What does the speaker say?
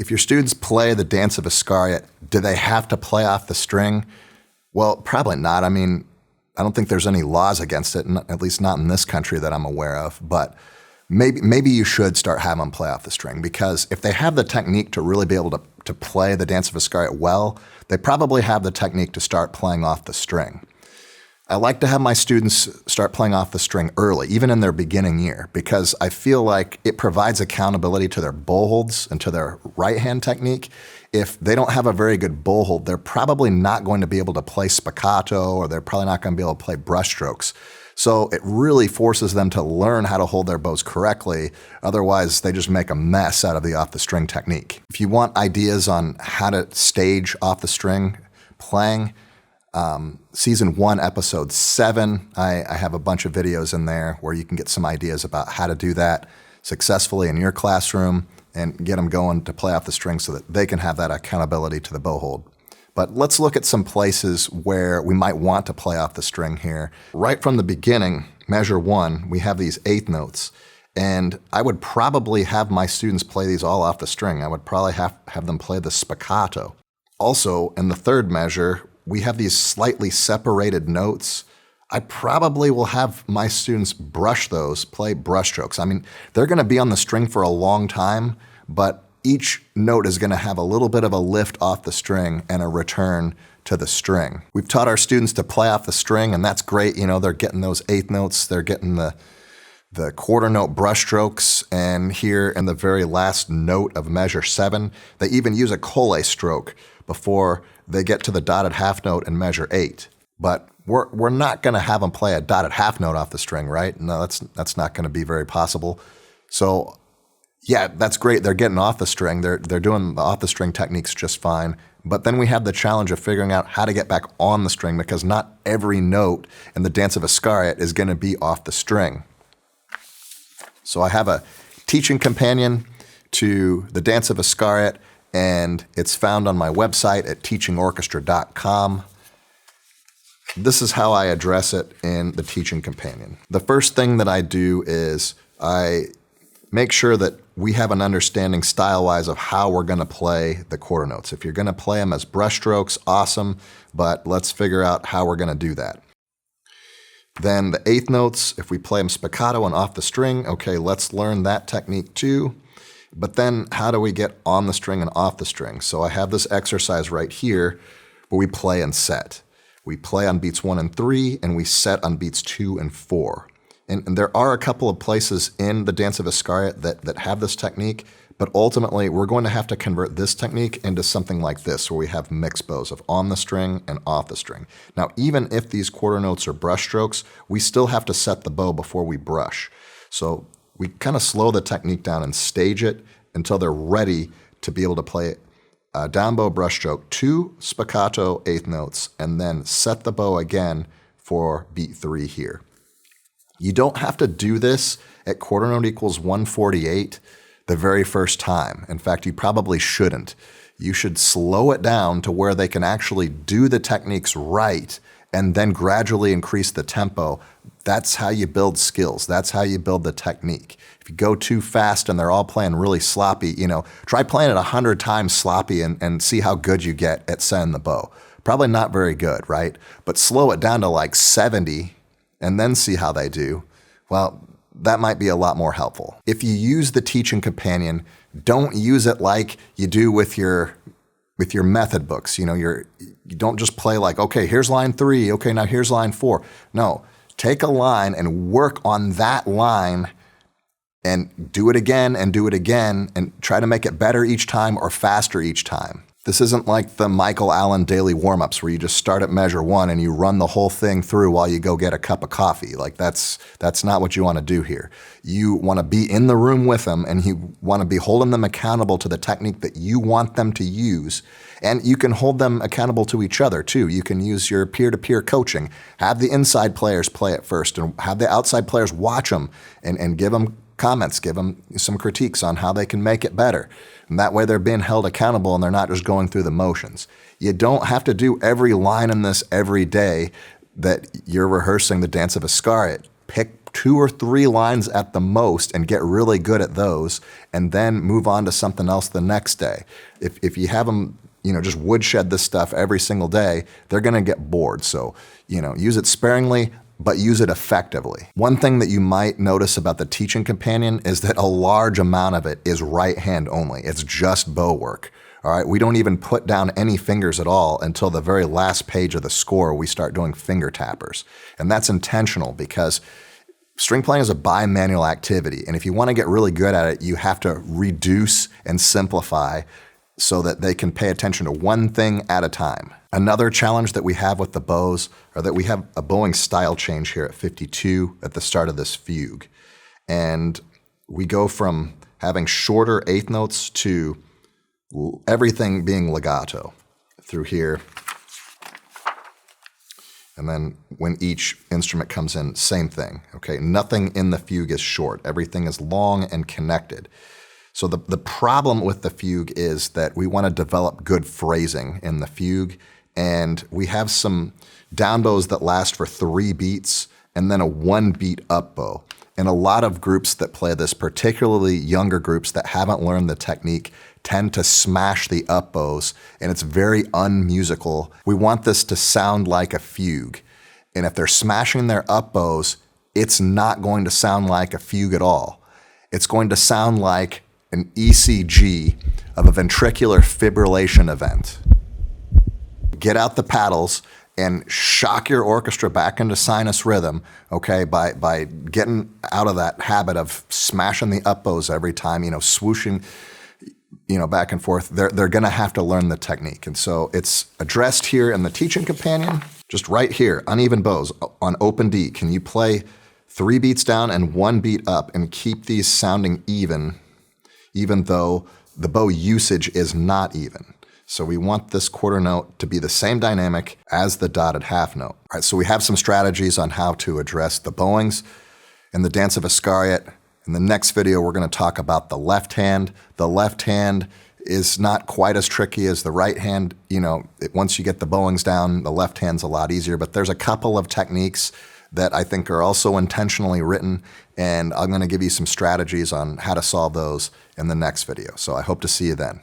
If your students play the dance of Iscariot, do they have to play off the string? Well, probably not. I mean, I don't think there's any laws against it, at least not in this country that I'm aware of, but maybe you should start having them play off the string, because if they have the technique to really be able to play the dance of Iscariot well, they probably have the technique to start playing off the string. I like to have my students start playing off the string early, even in their beginning year, because I feel like it provides accountability to their bow holds and to their right hand technique. If they don't have a very good bow hold, they're probably not going to be able to play spiccato, or they're probably not going to be able to play brush strokes. So it really forces them to learn how to hold their bows correctly. Otherwise, they just make a mess out of the off the string technique. If you want ideas on how to stage off the string playing, Season 1, Episode 7, I have a bunch of videos in there where you can get some ideas about how to do that successfully in your classroom and get them going to play off the string so that they can have that accountability to the bow hold. But let's look at some places where we might want to play off the string here. Right from the beginning, measure 1, we have these eighth notes. And I would probably have my students play these all off the string. I would probably have them play the spiccato. Also, in the third measure, we have these slightly separated notes. I probably will have my students brush those, play brush strokes. I mean, they're going to be on the string for a long time, but each note is going to have a little bit of a lift off the string and a return to the string. We've taught our students to play off the string, and that's great. You know, they're getting those eighth notes, they're getting the quarter note brush strokes, and here in the very last note of measure 7, they even use a colle stroke before they get to the dotted half note in measure 8. But we're not going to have them play a dotted half note off the string, right? No, that's not going to be very possible. So yeah, that's great. They're getting off the string. They're doing the off the string techniques just fine. But then we have the challenge of figuring out how to get back on the string, because not every note in the dance of Iscariot is going to be off the string. So I have a teaching companion to the dance of Iscariot, and it's found on my website at teachingorchestra.com. This is how I address it in the teaching companion. The first thing that I do is I make sure that we have an understanding style-wise of how we're going to play the quarter notes. If you're going to play them as brush strokes, awesome, but let's figure out how we're going to do that. Then the eighth notes, if we play them spiccato and off the string, okay, let's learn that technique too. But then how do we get on the string and off the string? So I have this exercise right here where we play and set. We play on beats 1 and 3, and we set on beats 2 and 4. And there are a couple of places in the dance of Iscariot that have this technique, but ultimately we're going to have to convert this technique into something like this, where we have mixed bows of on the string and off the string. Now, even if these quarter notes are brush strokes, we still have to set the bow before we brush. So we kind of slow the technique down and stage it until they're ready to be able to play a down bow brush stroke, 2 spiccato eighth notes, and then set the bow again for beat 3 here. You don't have to do this at quarter note equals 148 the very first time. In fact, you probably shouldn't. You should slow it down to where they can actually do the techniques right and then gradually increase the tempo. That's how you build skills. That's how you build the technique. If you go too fast and they're all playing really sloppy, try playing it 100 times sloppy and see how good you get at setting the bow. Probably not very good, right? But slow it down to like 70 and then see how they do. Well, that might be a lot more helpful. If you use the teaching companion, don't use it like you do with your method books. You don't just play like, okay, here's line 3, okay, now here's line 4. No, take a line and work on that line and do it again and do it again and try to make it better each time or faster each time. This isn't like the Michael Allen daily warm-ups where you just start at measure 1 and you run the whole thing through while you go get a cup of coffee. Like that's not what you want to do here. You want to be in the room with them, and you want to be holding them accountable to the technique that you want them to use. And you can hold them accountable to each other too. You can use your peer-to-peer coaching. Have the inside players play it first and have the outside players watch them and give them comments, give them some critiques on how they can make it better. And that way they're being held accountable and they're not just going through the motions. You don't have to do every line in this every day that you're rehearsing the dance of Iscariot. Pick 2 or 3 lines at the most and get really good at those, and then move on to something else the next day. If you have them, just woodshed this stuff every single day, they're going to get bored. So, use it sparingly, but use it effectively. One thing that you might notice about the teaching companion is that a large amount of it is right hand only. It's just bow work. All right, we don't even put down any fingers at all until the very last page of the score. We start doing finger tappers. And that's intentional because string playing is a bimanual activity. And if you want to get really good at it, you have to reduce and simplify so that they can pay attention to one thing at a time. Another challenge that we have with the bows are that we have a bowing style change here at 52 at the start of this fugue. And we go from having shorter eighth notes to everything being legato through here. And then when each instrument comes in, same thing, okay? Nothing in the fugue is short. Everything is long and connected. So the problem with the fugue is that we want to develop good phrasing in the fugue, and we have some down bows that last for 3 beats and then a 1 beat up bow. And a lot of groups that play this, particularly younger groups that haven't learned the technique, tend to smash the up bows, and it's very unmusical. We want this to sound like a fugue. And if they're smashing their up bows, it's not going to sound like a fugue at all. It's going to sound like an ECG of a ventricular fibrillation event. Get out the paddles and shock your orchestra back into sinus rhythm, okay, by getting out of that habit of smashing the up bows every time, swooshing, back and forth. They're going to have to learn the technique. And so it's addressed here in the teaching companion, just right here, uneven bows on open D. Can you play 3 beats down and 1 beat up and keep these sounding even though the bow usage is not even? So we want this quarter note to be the same dynamic as the dotted half note. All right, so we have some strategies on how to address the Bowings and the dance of Iscariot. In the next video, we're going to talk about the left hand. The left hand is not quite as tricky as the right hand. Once you get the Bowings down, the left hand's a lot easier, but there's a couple of techniques that I think are also intentionally written, and I'm going to give you some strategies on how to solve those in the next video. So I hope to see you then.